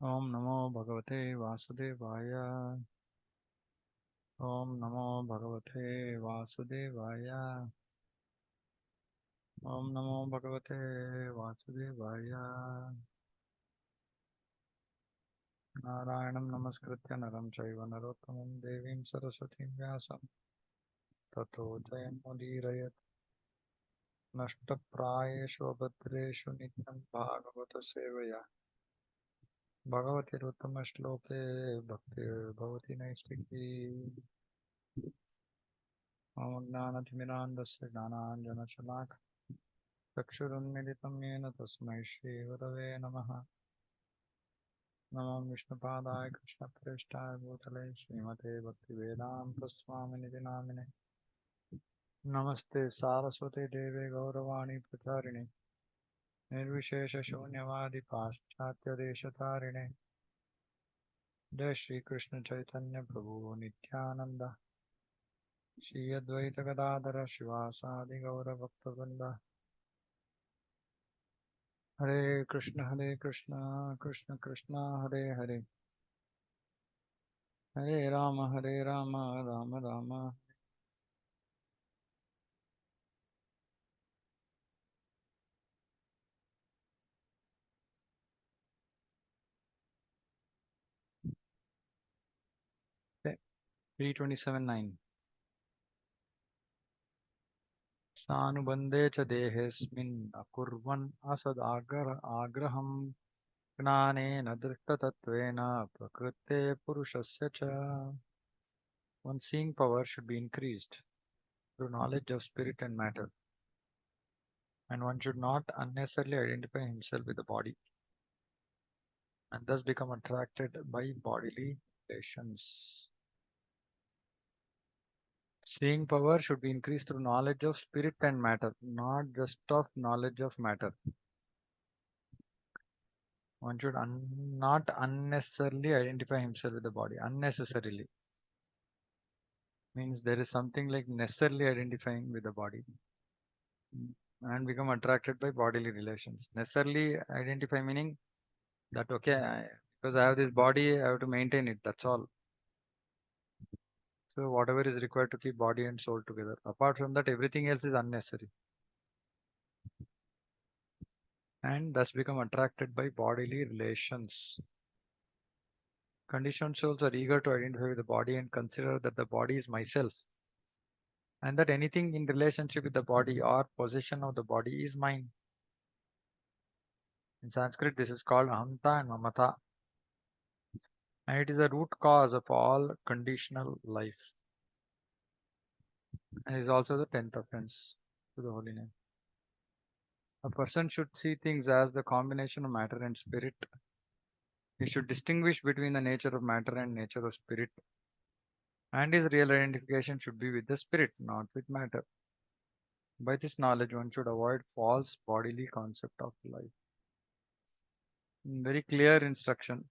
Om Namo Bhagavate Vasudevaya. Om Namo Bhagavate Vasudevaya. Om Namo Bhagavate Vasudevaya. Narayanam Namaskritya Naram Chaiva Narottamam Devim Saraswatim Vyasam Tato Jayamudhirayat Nashtaprayeshu Abhadreshu Nityam Bhagavata Sevaya Bhagavati Ruttama Shloke Bhakti Bhavati Naistiki Om Gnanatimirandasya Gnananjana चक्षुरुन्मिलितं येन तस्मै श्रीगुरवे नमः। नमो विष्णुपादाय कृष्णप्रेष्ठाय भूतले श्रीमते भक्तिवेदान्तस्वामिनिति नामिने। नमस्ते सारस्वते देवे गौरवाणी प्रचारिणे निर्विशेषशून्यवादि पाश्चात्यदेशतारिणे। जय श्रीकृष्ण चैतन्य प्रभु नित्यानन्द श्री अद्वैत गदाधर शिवासादि गौरभक्तवृन्द। हरे कृष्ण कृष्ण कृष्ण हरे हरे हरे राम राम राम। Okay, 327-9 सानुबन्धे च देहेऽस्मिन् अकुर्वन् आग्रहं ज्ञानेन दृष्टतत्त्वेन प्रकृते पुरुषस्य च. One's seeing power should be increased through knowledge of spirit and matter, and one should not unnecessarily identify himself with the body and thus become attracted by bodily relations. Seeing power should be increased through knowledge of spirit and matter, not just of knowledge of matter. One should not unnecessarily identify himself with the body. Unnecessarily means there is something like necessarily identifying with the body and become attracted by bodily relations. Necessarily identify meaning that, okay, because I have this body, I have to maintain it. That's all. So whatever is required to keep body and soul together. Apart from that, everything else is unnecessary. And thus become attracted by bodily relations. Conditioned souls are eager to identify with the body and consider that the body is myself, and that anything in relationship with the body or possession of the body is mine. In Sanskrit, this is called ahamta and mamata, and it is the root cause of all conditional life, and is also the 10th offense to the holy name. A person should see things as the combination of matter and spirit. He should distinguish between the nature of matter and nature of spirit, and his real identification should be with the spirit, not with matter. By this knowledge, one should avoid false bodily concept of life. Very clear instruction.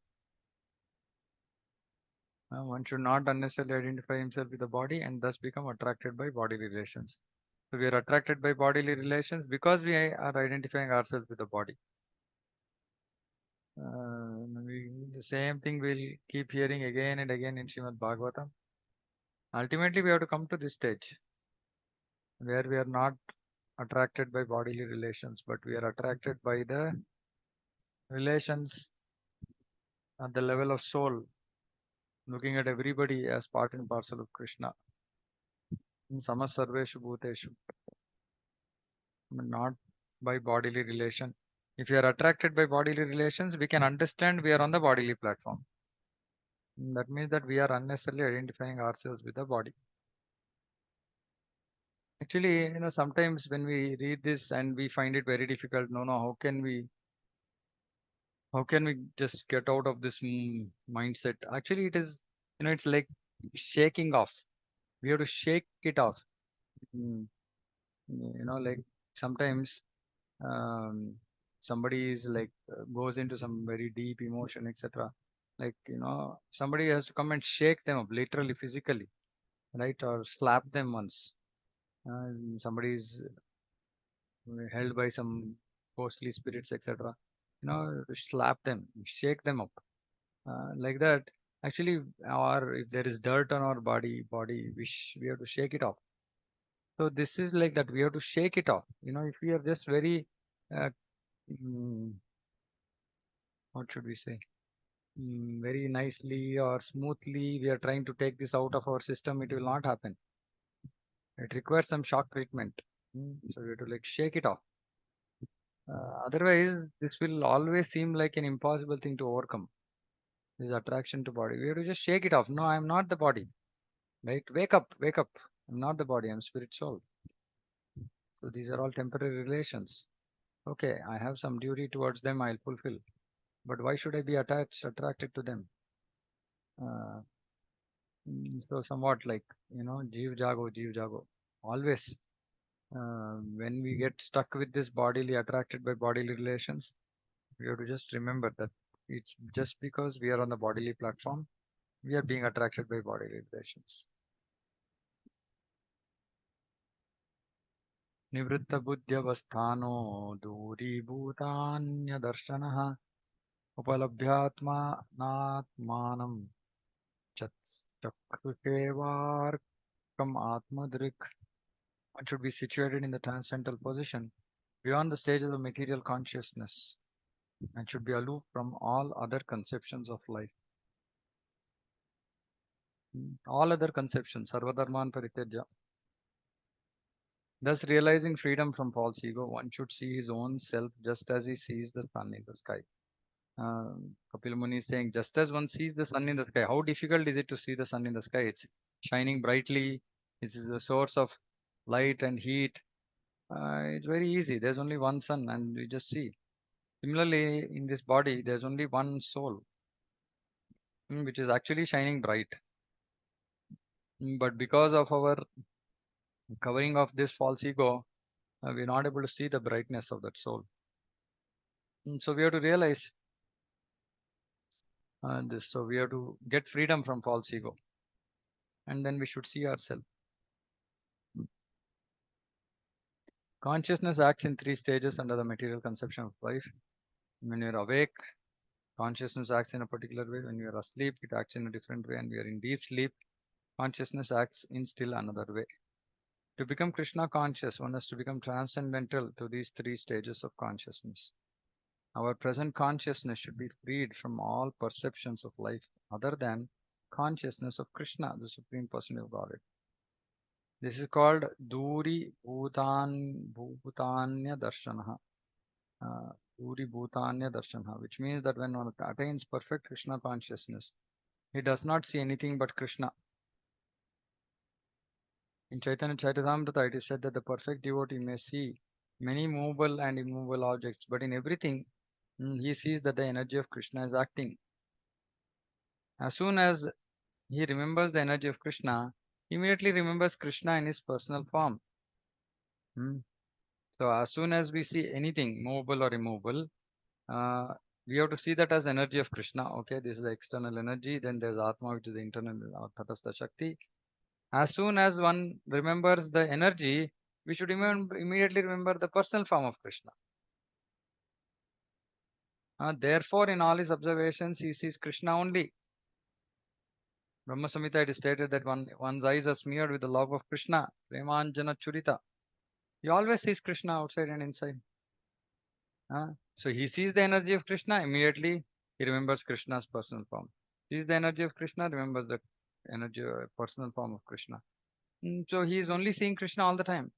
One should not unnecessarily identify himself with the body and thus become attracted by bodily relations. So we are attracted by bodily relations because we are identifying ourselves with the body. The same thing we'll keep hearing again and again in Srimad Bhagavatam. Ultimately, we have to come to this stage where we are not attracted by bodily relations, but we are attracted by the relations at the level of soul, looking at everybody as part and parcel of Krishna. In samasarveshu bhuteshu, not by bodily relation. If you are attracted by bodily relations, we can understand we are on the bodily platform. That means that we are unnecessarily identifying ourselves with the body. Actually, sometimes when we read this and we find it very difficult, no, how can we just get out of this mindset? Actually, it is, it's like shaking off. We have to shake it off. Mm, like sometimes um, somebody is like goes into some very deep emotion, etc. Like, somebody has to come and shake them up, literally, physically, right? Or slap them once. Somebody is held by some ghostly spirits, etc. Slap them, shake them up. like that. Actually, or if there is dirt on our body, we have to shake it off. So this is like that. We have to shake it off. If we are just very, uh, mm, what should we say? Very nicely or smoothly, we are trying to take this out of our system. It will not happen. It requires some shock treatment. So we have to like shake it off. Otherwise, this will always seem like an impossible thing to overcome. This attraction to body. We have to just shake it off. No, I am not the body. Right? Wake up, wake up. I'm not the body. I'm spirit soul. So these are all temporary relations. Okay, I have some duty towards them. I'll fulfill. But why should I be attracted to them? Uh, so somewhat like Jeev Jago. Always, when we get stuck with this bodily attracted by bodily relations, we have to just remember that it's just because we are on the bodily platform, we are being attracted by bodily relations. निवृत्तबुद्ध्यवस्थानो दूरीभूतान्यदर्शनः उपलभ्यात्मानात्मानं चक्षुषेवार्कम् आत्मदृक्. One should be situated in the transcendental position beyond the stages of material consciousness and should be aloof from all other conceptions of life. All other conceptions, sarvadharman parityaja. Thus, realizing freedom from false ego, one should see his own self just as he sees the sun in the sky. Kapil Muni is saying, just as one sees the sun in the sky, how difficult is it to see the sun in the sky? It's shining brightly. This is the source of light and heat. It's very easy. There's only one sun, and we just see. Similarly, in this body, there's only one soul, which is actually shining bright. But because of our covering of this false ego, we're not able to see the brightness of that soul. So we have to realize this. So we have to get freedom from false ego, and then we should see ourselves. Consciousness acts in three stages under the material conception of life. When you're awake, consciousness acts in a particular way. When you're asleep, it acts in a different way. And we are in deep sleep, consciousness acts in still another way. To become Krishna conscious, one has to become transcendental to these three stages of consciousness. Our present consciousness should be freed from all perceptions of life other than consciousness of Krishna, the Supreme Person of Godhead. This is called Duri Bhutanya Darshanaha. Duri Bhutanya Darshanaha, which means that when one attains perfect Krishna consciousness, he does not see anything but Krishna. In Chaitanya Charitamrita, it is said that the perfect devotee may see many movable and immovable objects, but in everything, he sees that the energy of Krishna is acting. As soon as he remembers the energy of Krishna, he immediately remembers Krishna in his personal form. Hmm. So as soon as we see anything movable or immovable, uh, we have to see that as energy of Krishna. Okay, this is the external energy. Then there's Atma, which is the internal Tatastha Shakti. As soon as one remembers the energy, we should immediately remember the personal form of Krishna. Therefore, in all his observations, he sees Krishna only. Brahma Samhita, it is stated that one's eyes are smeared with the love of Krishna. Premanjana Churita. He always sees Krishna outside and inside. So he sees the energy of Krishna, immediately he remembers Krishna's personal form. Sees the energy of Krishna, remembers the energy, personal form of Krishna. So he is only seeing Krishna all the time.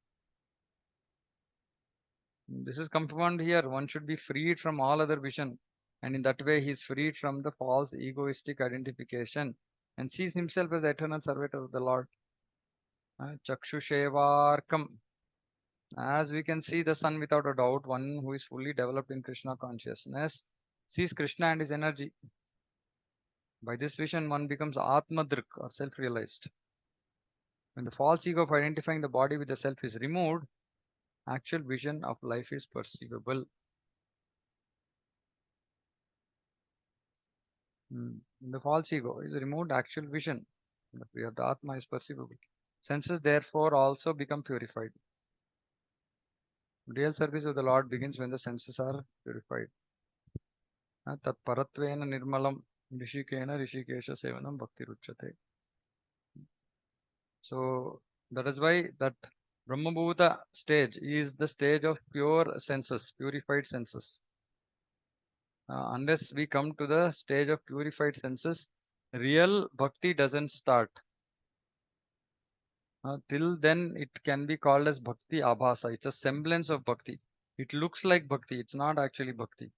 This is confirmed here. One should be freed from all other vision. And in that way, he is freed from the false egoistic identification and sees himself as the eternal servant of the Lord. Chakshushevarkam. As we can see the sun without a doubt, one who is fully developed in Krishna consciousness sees Krishna and his energy. By this vision, one becomes Atmadrik or self-realized. When the false ego of identifying the body with the self is removed, actual vision of life is perceivable. The false ego is removed, actual vision that we are the Atma is perceivable. Senses therefore also become purified. Real service of the Lord begins when the senses are purified. Tat paratvena nirmalam. Rishikena Rishikesha Sevanam Bhakti Ruchate. So that is why that Brahmabhuta stage is the stage of pure senses, purified senses. Unless we come to the stage of purified senses, real bhakti doesn't start. Till then, it can be called as bhakti abhasa. It's a semblance of bhakti. It looks like bhakti. It's not actually bhakti.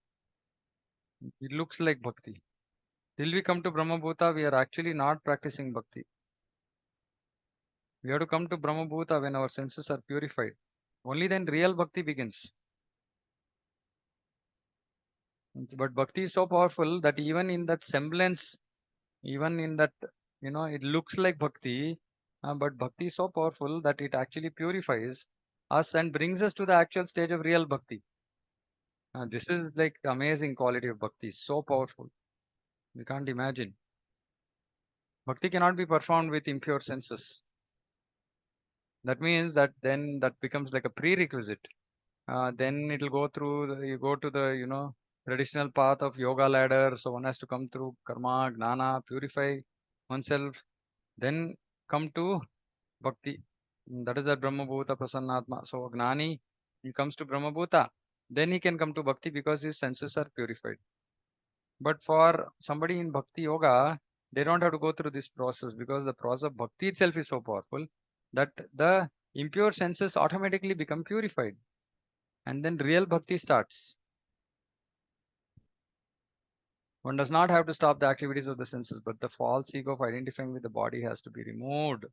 It looks like bhakti. Till we come to Brahmabhuta, we are actually not practicing bhakti. We have to come to Brahmabhuta when our senses are purified. Only then real bhakti begins. But bhakti is so powerful that even in that semblance, even in that, it looks like bhakti, but bhakti is so powerful that it actually purifies us and brings us to the actual stage of real bhakti. This is like the amazing quality of bhakti, so powerful. We can't imagine. Bhakti cannot be performed with impure senses. That means that then that becomes like a prerequisite. Then it'll go through, you go to the, traditional path of yoga ladder. So one has to come through karma, gnana, purify oneself, then come to bhakti. That is the Brahma Bhuta Prasannatma. So Gnani, he comes to Brahma Bhuta, then he can come to bhakti because his senses are purified. But for somebody in bhakti yoga, they don't have to go through this process because the process of bhakti itself is so powerful that the impure senses automatically become purified. And then real bhakti starts. One does not have to stop the activities of the senses, but the false ego of identifying with the body has to be removed.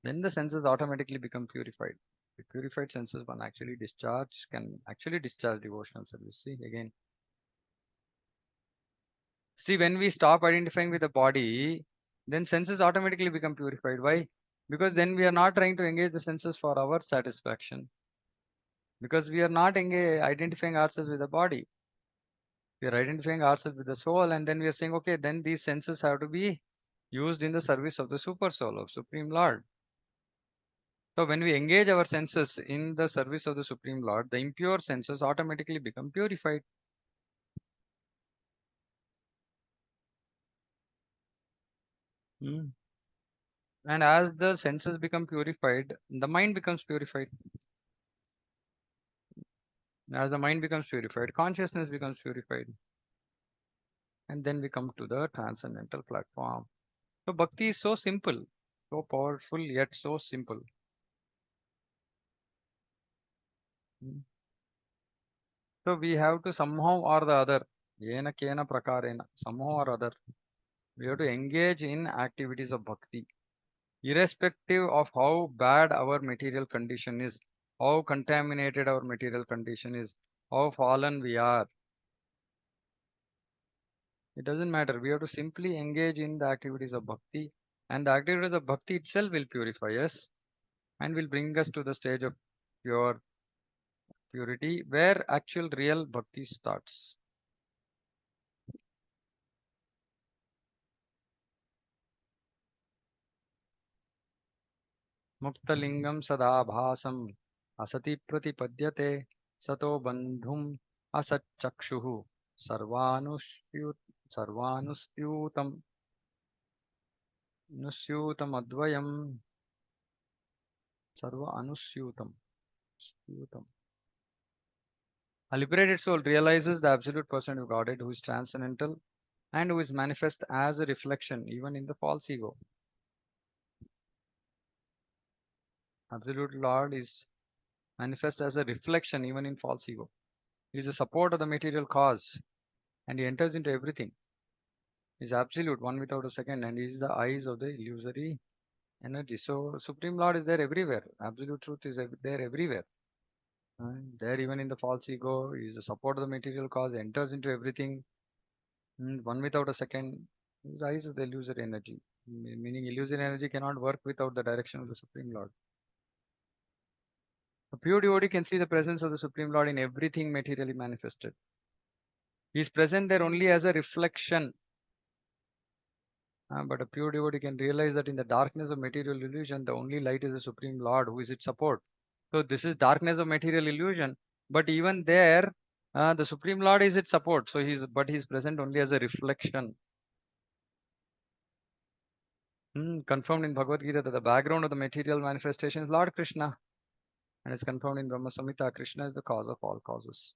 Then the senses automatically become purified. The purified senses one actually discharge can actually discharge devotional service. See again. See, when we stop identifying with the body, then senses automatically become purified. Why? Because then we are not trying to engage the senses for our satisfaction. Because we are not identifying ourselves with the body. We are identifying ourselves with the soul, and then we are saying, okay, then these senses have to be used in the service of the super soul of Supreme Lord. So when we engage our senses in the service of the Supreme Lord, the impure senses automatically become purified. Hmm. And as the senses become purified, the mind becomes purified. As the mind becomes purified, consciousness becomes purified. And then we come to the transcendental platform. So bhakti is so simple, so powerful, yet so simple. Hmm. So we have to somehow or the other, yena kena prakarena, somehow or other, we have to engage in activities of bhakti, irrespective of how bad our material condition is, how contaminated our material condition is, how fallen we are. It doesn't matter. We have to simply engage in the activities of bhakti, and the activities of bhakti itself will purify us and will bring us to the stage of pure purity where actual real bhakti starts. Muktalingam sadabhasam asati pratipadyate sato bandhum asacchakshuhu sarvanusyut sarvanusyutam nusyutam advayam sarva anusyutam syutam. A liberated soul realizes the absolute person of Godhead who is transcendental and who is manifest as a reflection even in the false ego. Absolute Lord is manifest as a reflection even in false ego. He is a support of the material cause and he enters into everything. He is absolute, one without a second, and he is the eyes of the illusory energy. So Supreme Lord is there everywhere. Absolute truth is there everywhere. There even in the false ego, he is the support of the material cause, enters into everything, one without a second. He is the eyes of the illusory energy. Meaning illusory energy cannot work without the direction of the Supreme Lord. A pure devotee can see the presence of the Supreme Lord in everything materially manifested. He is present there only as a reflection. But a pure devotee can realize that in the darkness of material illusion, the only light is the Supreme Lord who is its support. So this is darkness of material illusion. But even there, The Supreme Lord is its support. So he's present only as a reflection. Confirmed in Bhagavad Gita that the background of the material manifestation is Lord Krishna. And it's confirmed in Brahma Samhita. Krishna is the cause of all causes.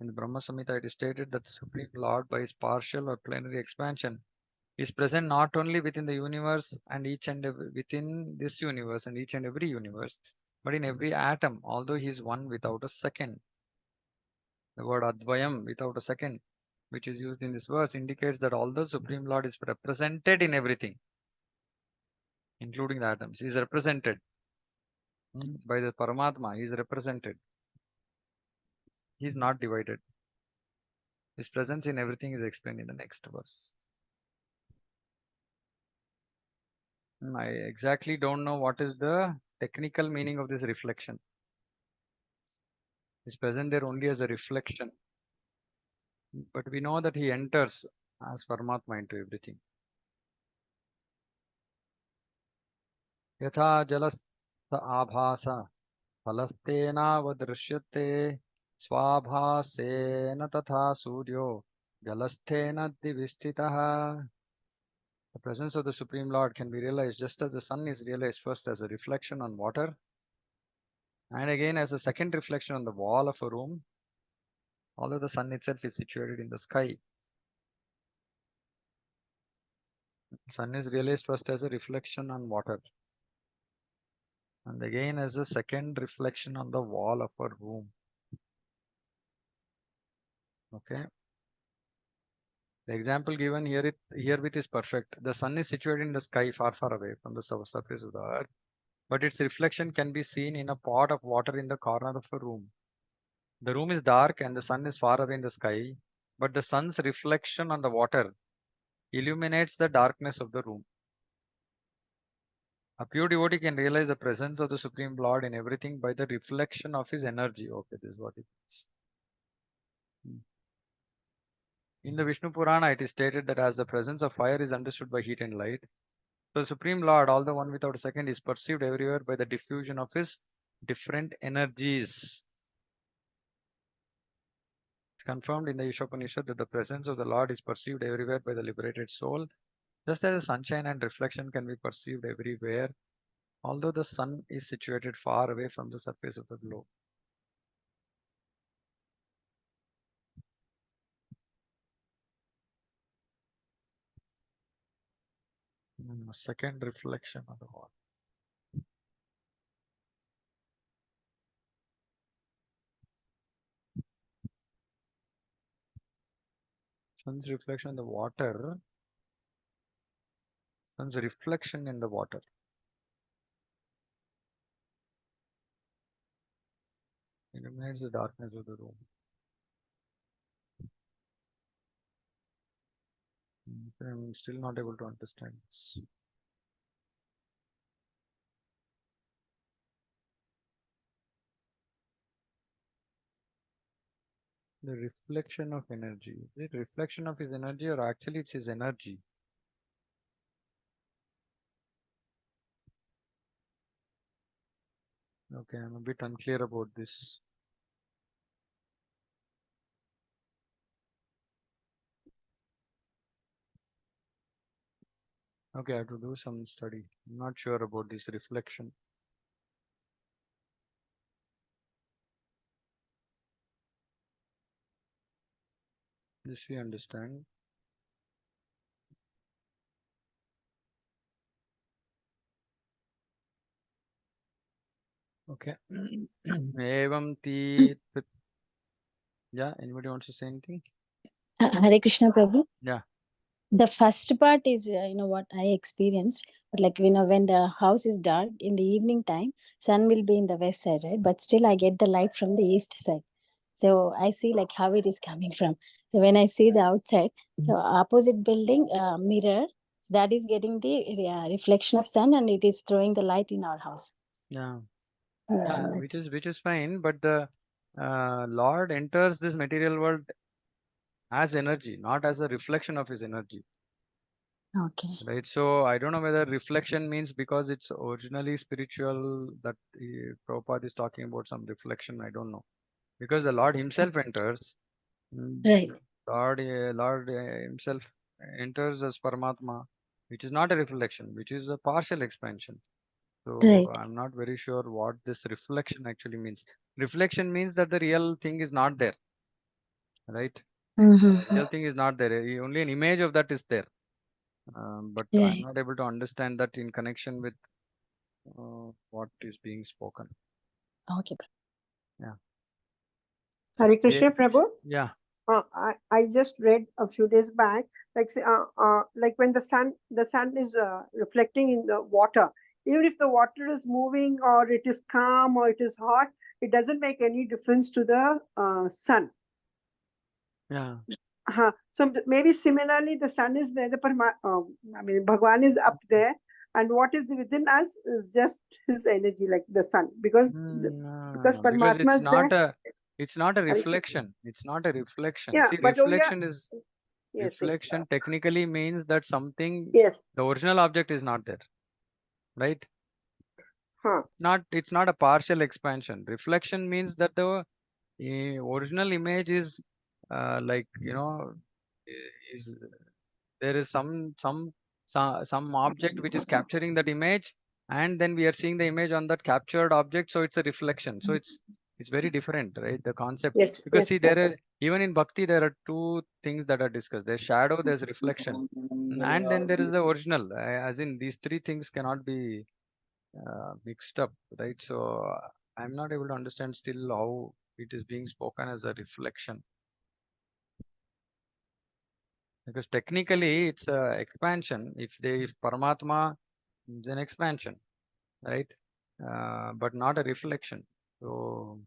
In the Brahma Samhita, it is stated that the Supreme Lord, by his partial or plenary expansion, is present not only within the universe and within this universe and each and every universe, but in every atom, although he is one without a second. The word Advayam, without a second, which is used in this verse, indicates that although Supreme Lord is represented in everything, including the atoms, he is represented by the Paramatma, he is represented. He is not divided. His presence in everything is explained in the next verse. I exactly don't know what is the technical meaning of this reflection. He's present there only as a reflection. But we know that he enters as Paramatma into everything. Yatha jalastha abhasa falastena swabhasena tatha suryo jalasthena divistitaha. The presence of the Supreme Lord can be realized just as the sun is realized first as a reflection on water and again as a second reflection on the wall of a room, although the sun itself is situated in the sky. Sun is realized first as a reflection on water and again as a second reflection on the wall of a room. Okay. The example given herewith is perfect. The sun is situated in the sky far, far away from the surface of the earth, but its reflection can be seen in a pot of water in the corner of a room. The room is dark and the sun is far away in the sky, but the sun's reflection on the water illuminates the darkness of the room. A pure devotee can realize the presence of the Supreme Lord in everything by the reflection of his energy. Okay, this is what it means. In the Vishnu Purana, it is stated that as the presence of fire is understood by heat and light, so the Supreme Lord, although one without a second, is perceived everywhere by the diffusion of his different energies. It's confirmed in the Ishopanishad that the presence of the Lord is perceived everywhere by the liberated soul, just as the sunshine and reflection can be perceived everywhere, although the sun is situated far away from the surface of the globe. Second reflection of the wall. Sun's reflection in the water. Sun's reflection in the water. Illuminates the darkness of the room. I'm still not able to understand this. The reflection of energy. Is it reflection of his energy or actually it's his energy? Okay, I'm a bit unclear about this. Okay, I have to do some study. I'm not sure about this reflection. This we understand. Okay. Evam tit. Yeah, anybody wants to say anything? Hare Krishna Prabhu. Yeah. The first part is, what I experienced. But like, when the house is dark in the evening time, sun will be in the west side, right? But still, I get the light from the east side. So I see like how it is coming from. So when I see the outside, so opposite building mirror, so that is getting the reflection of sun, and it is throwing the light in our house. Yeah. Yeah, Yeah, that's which is fine, but the Lord enters this material world as energy, not as a reflection of his energy. okay. Right. So I don't know whether reflection means because it's originally spiritual that Prabhupada is talking about some reflection. I don't know. because the Lord Himself enters. mm, Right. Lord Himself enters as Paramatma, which is not a reflection, which is a partial expansion. So Right. I'm not very sure what this reflection actually means. Reflection means that the real thing is not there, right? Mm-hmm. Real thing is not there. Only an image of that is there. But I'm Right. not able to understand that in connection with what is being spoken. Okay. Yeah. Hare Yeah. Krishna Prabhu. Yeah. I just read a few days back, like when the sun is reflecting in the water, even if the water is moving or it is calm or it is hot, it doesn't make any difference to the sun. Yeah. So maybe similarly, the sun is there, I mean, Bhagwan is up there, and what is within us is just his energy, like the sun, because No, because Paramatma is there. it's not a Hare Krishna. reflection. It's not a reflection. Yeah, See, but only yes, yes, reflection technically means that something, yes. the original object is not there, right? Huh. It's not a partial expansion. Reflection means that the original image is like, is there is some object which is capturing that image, and then we are seeing the image on that captured object, so it's a reflection. So it's very different, right, the concept. Yes, Because yes. see, there are, even in bhakti there are two things that are discussed: there's shadow, there's reflection, and then there is the original. As in, these three things cannot be mixed up, right? So I'm not able to understand still how it is being spoken as a reflection, because technically it's a expansion. If Paramatma is an expansion, right? But not a reflection. So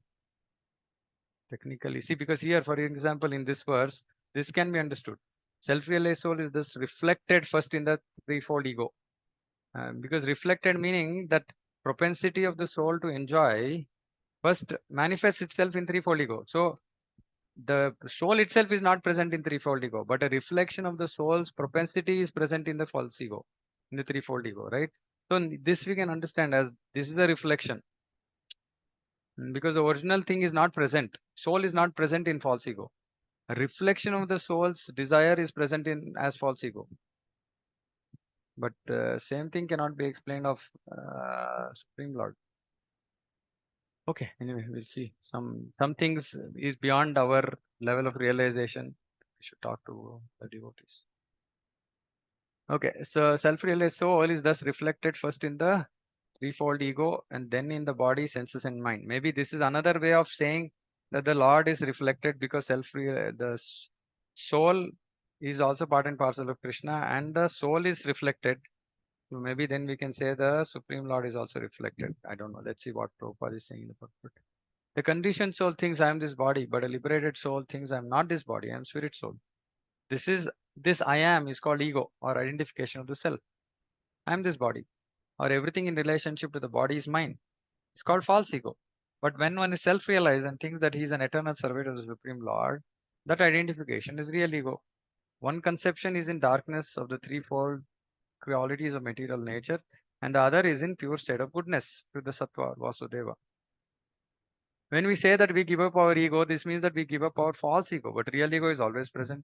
technically, see, because here, for example, in this verse, this can be understood. Self-realized soul is this reflected first in the threefold ego. Because reflected meaning that propensity of the soul to enjoy first manifests itself in threefold ego. So the soul itself is not present in threefold ego, but a reflection of the soul's propensity is present in the false ego, in the threefold ego, right? So this we can understand as this is the reflection. Because the original thing is not present. Soul is not present in false ego. A reflection of the soul's desire is present in as false ego. But same thing cannot be explained of Supreme Lord. Okay, anyway, we'll see. Some things is beyond our level of realization. We should talk to the devotees. Okay, so self-realized soul is thus reflected first in the threefold ego and then in the body, senses, and mind. Maybe this is another way of saying that the Lord is reflected because soul is also part and parcel of Krishna, and the soul is reflected. So maybe then we can say the Supreme Lord is also reflected. I don't know. Let's see what Prabhupada is saying in the purport. The conditioned soul thinks I am this body, but a liberated soul thinks I am not this body. I am spirit soul. This I am is called ego or identification of the self. I am this body, or everything in relationship to the body is mine. It's called false ego. But when one is self-realized and thinks that he is an eternal servant of the Supreme Lord, that identification is real ego. One conception is in darkness of the threefold qualities of material nature, and the other is in pure state of goodness, to the Sattva, Vasudeva. When we say that we give up our ego, this means that we give up our false ego, but real ego is always present.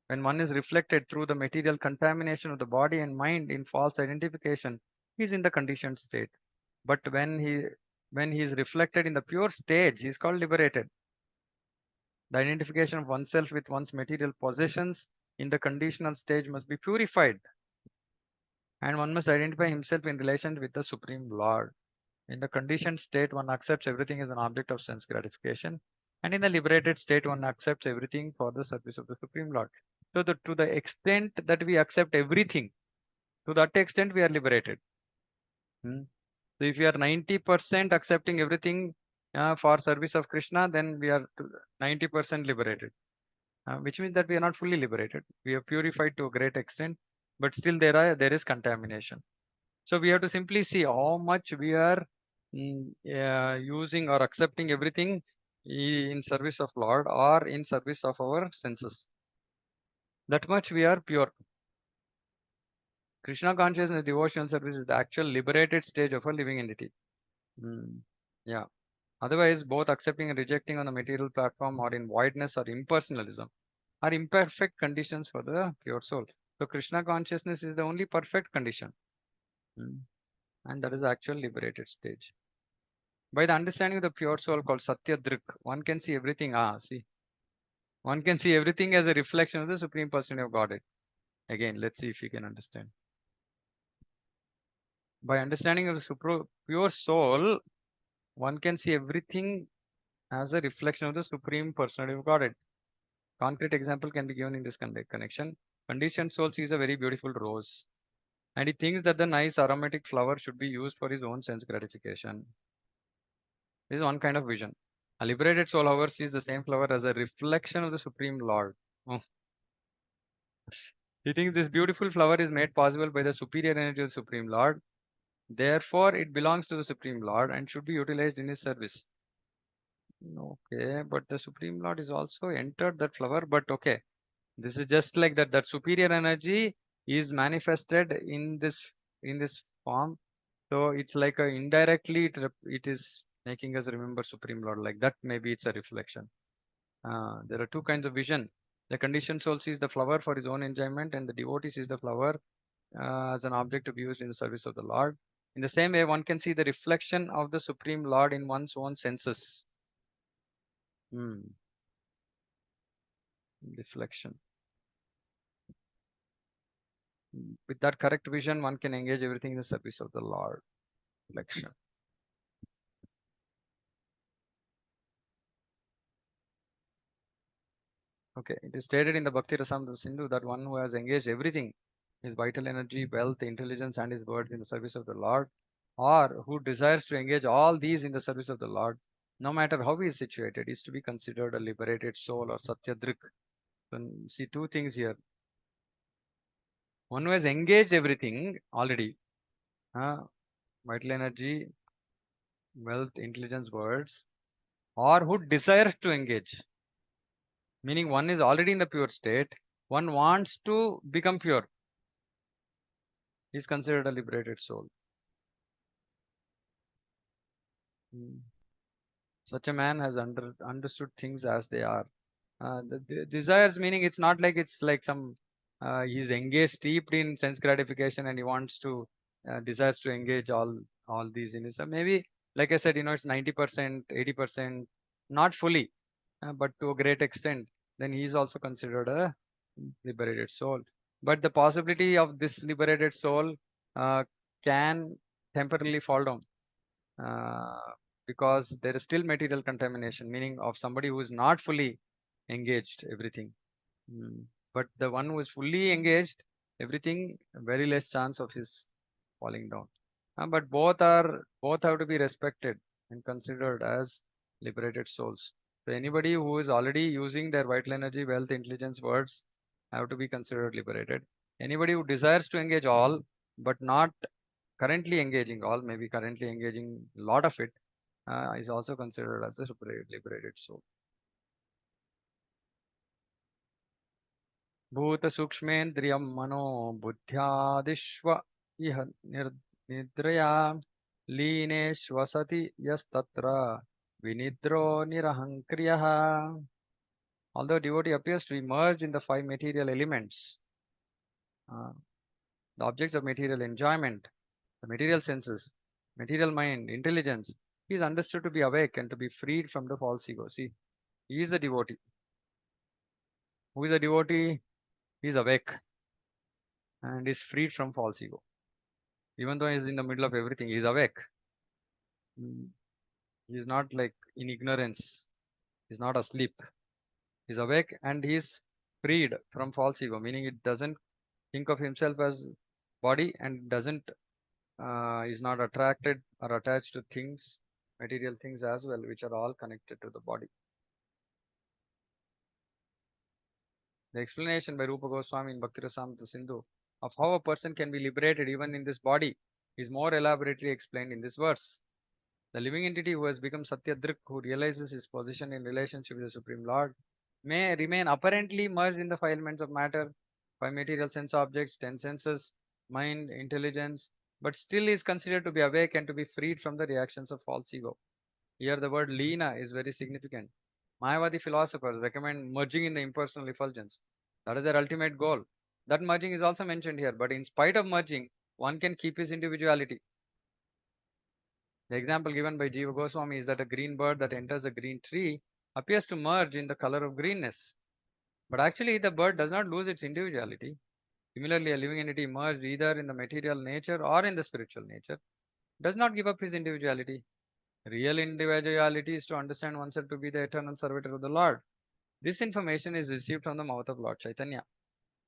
When one is reflected through the material contamination of the body and mind in false identification, he is in the conditioned state. But when he is reflected in the pure stage, he is called liberated. The identification of oneself with one's material possessions in the conditional stage must be purified, and one must identify himself in relation with the Supreme Lord. In the conditioned state, one accepts everything as an object of sense gratification, and in the liberated state, one accepts everything for the service of the Supreme Lord. So, to the extent that we accept everything, to that extent we are liberated. Hmm. So, if we are 90% accepting everything for service of Krishna, then we are 90% liberated, which means that we are not fully liberated. We are purified to a great extent, but still there is contamination. So we have to simply see how much we are using or accepting everything in service of Lord or in service of our senses. That much we are pure. Krishna consciousness devotional service is the actual liberated stage of a living entity. Yeah. Otherwise, both accepting and rejecting on the material platform or in voidness or impersonalism are imperfect conditions for the pure soul. So Krishna consciousness is the only perfect condition. Mm. And that is the actual liberated stage. By the understanding of the pure soul called Satya Drik, one can see everything. See, one can see everything as a reflection of the Supreme Personality of Godhead. Again, let's see if you can understand. By understanding of the pure soul, one can see everything as a reflection of the Supreme Personality of Godhead. Concrete example can be given in this connection. Conditioned soul sees a very beautiful rose, and he thinks that the nice aromatic flower should be used for his own sense gratification. This is one kind of vision. A liberated soul, however, sees the same flower as a reflection of the Supreme Lord. Oh. He thinks this beautiful flower is made possible by the superior energy of the Supreme Lord. Therefore, it belongs to the Supreme Lord and should be utilized in his service. Okay, but the Supreme Lord is also entered that flower. But okay, this is just like that. That superior energy is manifested in this form. So it's like indirectly it is making us remember Supreme Lord. Like that, maybe it's a reflection. There are two kinds of vision. The conditioned soul sees the flower for his own enjoyment, and the devotee sees the flower as an object to be used in the service of the Lord. In the same way, one can see the reflection of the Supreme Lord in one's own senses. Reflection. With that correct vision, one can engage everything in the service of the Lord. Reflection. Okay, it is stated in the Bhakti Rasamrita Sindhu that one who has engaged everything, his vital energy, wealth, intelligence, and his words in the service of the Lord, or who desires to engage all these in the service of the Lord, no matter how he is situated, is to be considered a liberated soul or Satyadrik. So, see two things here. One who has engaged everything already, vital energy, wealth, intelligence, words, or who desires to engage. Meaning one is already in the pure state, one wants to become pure, is considered a liberated soul. Such a man has understood things as they are. The desires, meaning it's not like it's like some he's engaged steeped in sense gratification and he wants to desires to engage all these in his maybe, like I said, it's 90%, 80%, not fully, but to a great extent. Then he is also considered a liberated soul. But the possibility of this liberated soul uh, can temporarily fall down uh, because there is still material contamination, meaning of somebody who is not fully engaged everything. But the one who is fully engaged everything, very less chance of his falling down. But both have to be respected and considered as liberated souls. So anybody who is already using their vital energy, wealth, intelligence, words have to be considered liberated. Anybody who desires to engage all but not currently engaging all, maybe currently engaging a lot of it, is also considered as a liberated soul. Bhuta sukshmendriyam mano buddhyadishva iha nidraya line shvasati yastatra vinidro nirahankriyah. Although devotee appears to emerge in the five material elements, uh, the objects of material enjoyment, the material senses, material mind, intelligence, he is understood to be awake and to be freed from the false ego. See, he is a devotee. Who is a devotee? He is awake and is freed from false ego. Even though he is in the middle of everything, he is awake. He is not like in ignorance. He is not asleep. He is awake and he is freed from false ego, meaning it doesn't think of himself as body and doesn't is not attracted or attached to things, material things as well, which are all connected to the body. The explanation by Rupa Goswami in Bhakti Rasamrita Sindhu of how a person can be liberated even in this body is more elaborately explained in this verse. The living entity who has become Satyadrik, who realizes his position in relationship with the Supreme Lord, may remain apparently merged in the five elements of matter, five material sense objects, 10 senses, mind, intelligence, but still is considered to be awake and to be freed from the reactions of false ego. Here the word Leena is very significant. Mayavadi philosophers recommend merging in the impersonal effulgence. That is their ultimate goal. That merging is also mentioned here, but in spite of merging, one can keep his individuality. The example given by Jiva Goswami is that a green bird that enters a green tree appears to merge in the color of greenness. But actually, the bird does not lose its individuality. Similarly, a living entity merged either in the material nature or in the spiritual nature does not give up his individuality. Real individuality is to understand oneself to be the eternal servitor of the Lord. This information is received from the mouth of Lord Chaitanya.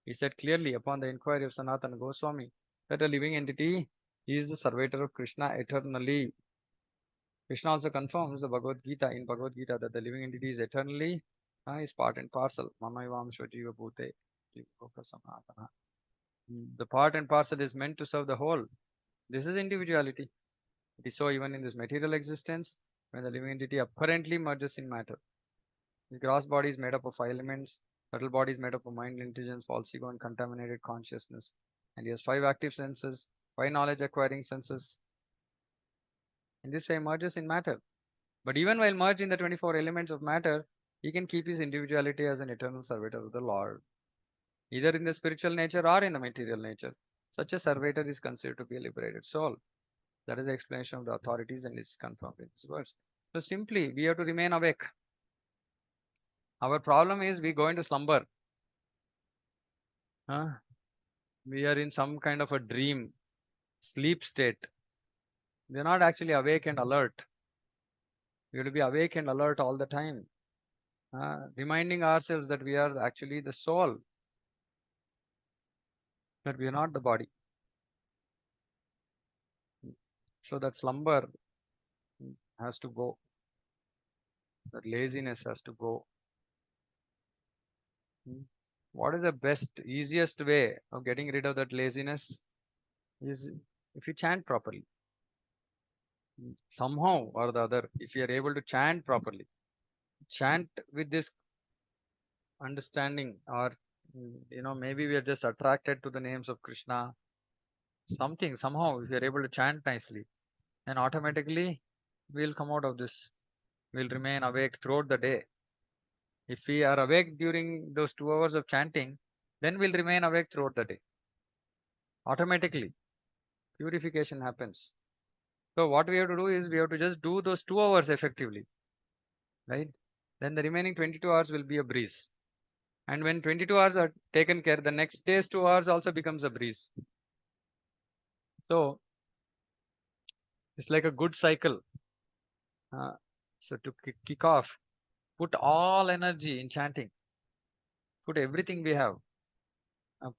He said clearly upon the inquiry of Sanatana Goswami that a living entity is the servitor of Krishna eternally. Krishna also confirms the Bhagavad Gita in Bhagavad Gita that the living entity is eternally is part and parcel. Mamaivam Jiva Bhute Jiva Sanatana. The part and parcel is meant to serve the whole. This is individuality. It is so even in this material existence when the living entity apparently merges in matter. His gross body is made up of five elements. Subtle body is made up of mind, intelligence, false ego, and contaminated consciousness. And he has five active senses, five knowledge acquiring senses. In this way, he merges in matter. But even while merged in the 24 elements of matter, he can keep his individuality as an eternal servitor of the Lord, either in the spiritual nature or in the material nature. Such a servitor is considered to be a liberated soul. That is the explanation of the authorities and is confirmed in this verse. So simply, we have to remain awake. Our problem is we go into slumber. Huh? We are in some kind of a dream, sleep state. We are not actually awake and alert. We have to be awake and alert all the time, reminding ourselves that we are actually the soul, that we are not the body. So that slumber has to go, that laziness has to go. Hmm. What is the best, easiest way of getting rid of that laziness? Is if you chant properly. Somehow or the other, if you are able to chant properly, chant with this understanding, or maybe we are just attracted to the names of Krishna, something, somehow, if you are able to chant nicely, then automatically we'll come out of this. We'll remain awake throughout the day. If we are awake during those 2 hours of chanting, then we'll remain awake throughout the day. Automatically, purification happens. So what we have to do is we have to just do those 2 hours effectively, right? Then the remaining 22 hours will be a breeze. And when 22 hours are taken care, the next day's 2 hours also becomes a breeze. So it's like a good cycle. Uh, so to kick off, put all energy in chanting. Put everything we have,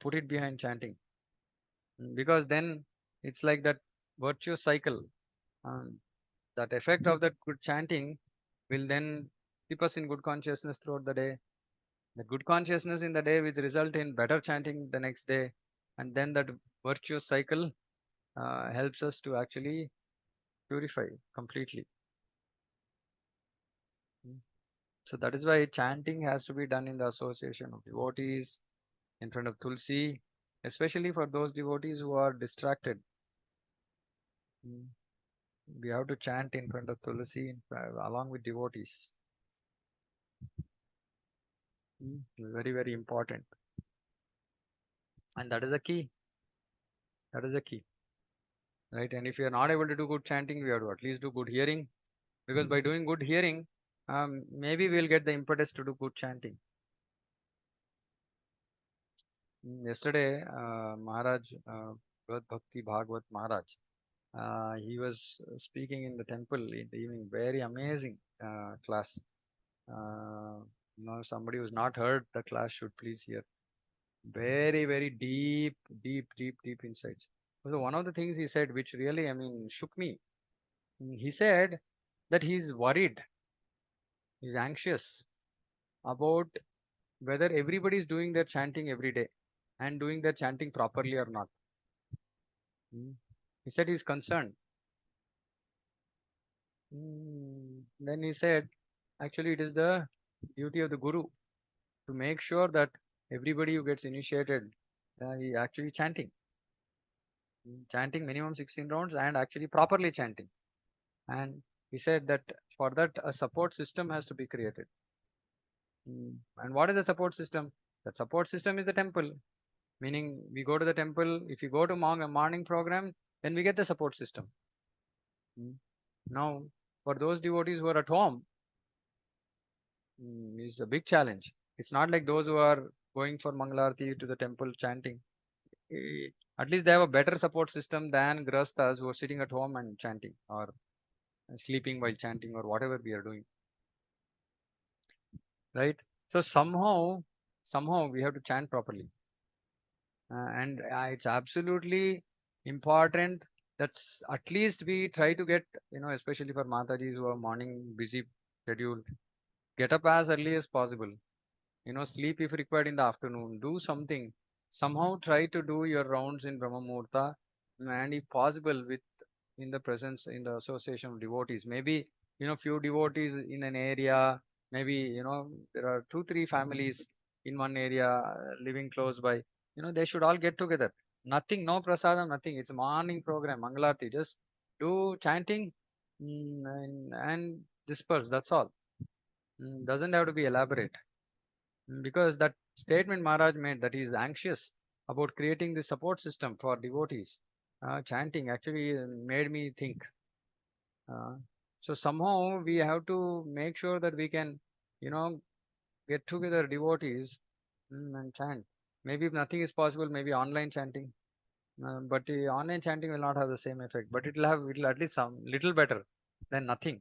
put it behind chanting. Because then it's like that virtuous cycle. Um, that effect of that good chanting will then keep us in good consciousness throughout the day. The good consciousness in the day will result in better chanting the next day. And then that virtuous cycle helps us to actually purify completely. So that is why chanting has to be done in the association of devotees, in front of Tulsi, especially for those devotees who are distracted. Mm. We have to chant in front of Tulsi along with devotees. Very, very important. And that is the key. That is the key. Right? And if you are not able to do good chanting, we have to at least do good hearing. Because by doing good hearing, maybe we'll get the impetus to do good chanting. Yesterday, Maharaj, Bhakti Bhagwat Maharaj, he was speaking in the temple in the evening. Very amazing class. Somebody who's not heard the class should please hear. Very, very deep, deep, deep, deep insights. So one of the things he said, which really, shook me. He said that he's worried, he's anxious about whether everybody is doing their chanting every day and doing their chanting properly or not. He said he's concerned. Then he said, actually, it is the duty of the Guru to make sure that everybody who gets initiated is actually chanting. Chanting minimum 16 rounds and actually properly chanting. And he said that for that, a support system has to be created. And what is the support system? The support system is the temple. Meaning, we go to the temple. If you go to morning program, then we get the support system. Now, for those devotees who are at home, is a big challenge. It's not like those who are going for Mangalarti to the temple chanting. At least they have a better support system than grastas who are sitting at home and chanting, or sleeping while chanting, or whatever we are doing. Right? So somehow we have to chant properly. And it's absolutely important that's at least we try to get, especially for Matajis who are morning busy schedule, get up as early as possible. Sleep if required in the afternoon. Do something. Somehow try to do your rounds in Brahma Muhurta, and if possible, in the presence, in the association of devotees. Maybe, few devotees in an area. Maybe, there are 2, 3 families in one area living close by. They should all get together. Nothing, no prasadam, nothing. It's a morning program, Mangalarti. Just do chanting, and disperse. That's all. Doesn't have to be elaborate. Because that statement Maharaj made, that he is anxious about creating the support system for devotees. Chanting actually made me think. Uh, so somehow we have to make sure that we can, you know, get together devotees, and chant. Maybe if nothing is possible, maybe online chanting. But the online chanting will not have the same effect. But it'll at least some little better than nothing.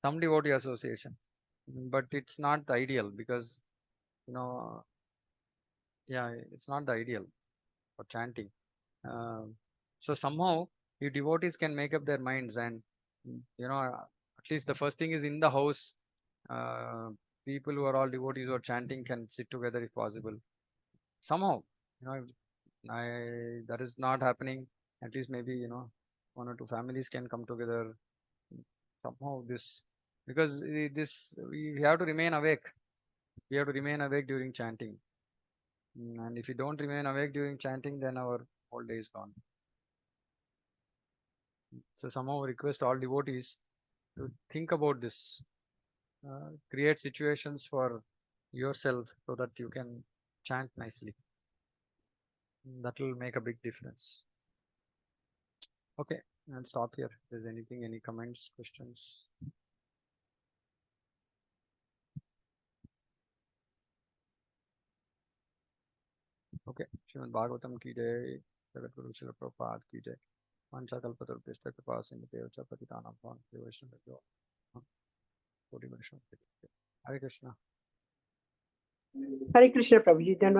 Some devotee association. But it's not the ideal because, you know, yeah, it's not the ideal for chanting. So somehow the devotees can make up their minds, and at least the first thing is in the house. Uh, People who are all devotees who are chanting can sit together if possible. Somehow, if that is not happening. At least maybe 1 or 2 families can come together somehow. This because this we have to remain awake. We have to remain awake during chanting. And if we don't remain awake during chanting, then our whole day is gone. So somehow request all devotees to think about this, create situations for yourself so that you can chant nicely. That will make a big difference. Okay, I'll stop here. If there's anything, any comments, questions? Okay, Srimad Bhagavatam ki jai, Jagat Guru Srila Prabhupada ki jai. Vancha kalpatarupishta kripa sindhute vacha patitanam pavanabhyo vaishnavabhyo. Koti Vaishnava. Hare Krishna. Hare Krishna, Prabhuji. Then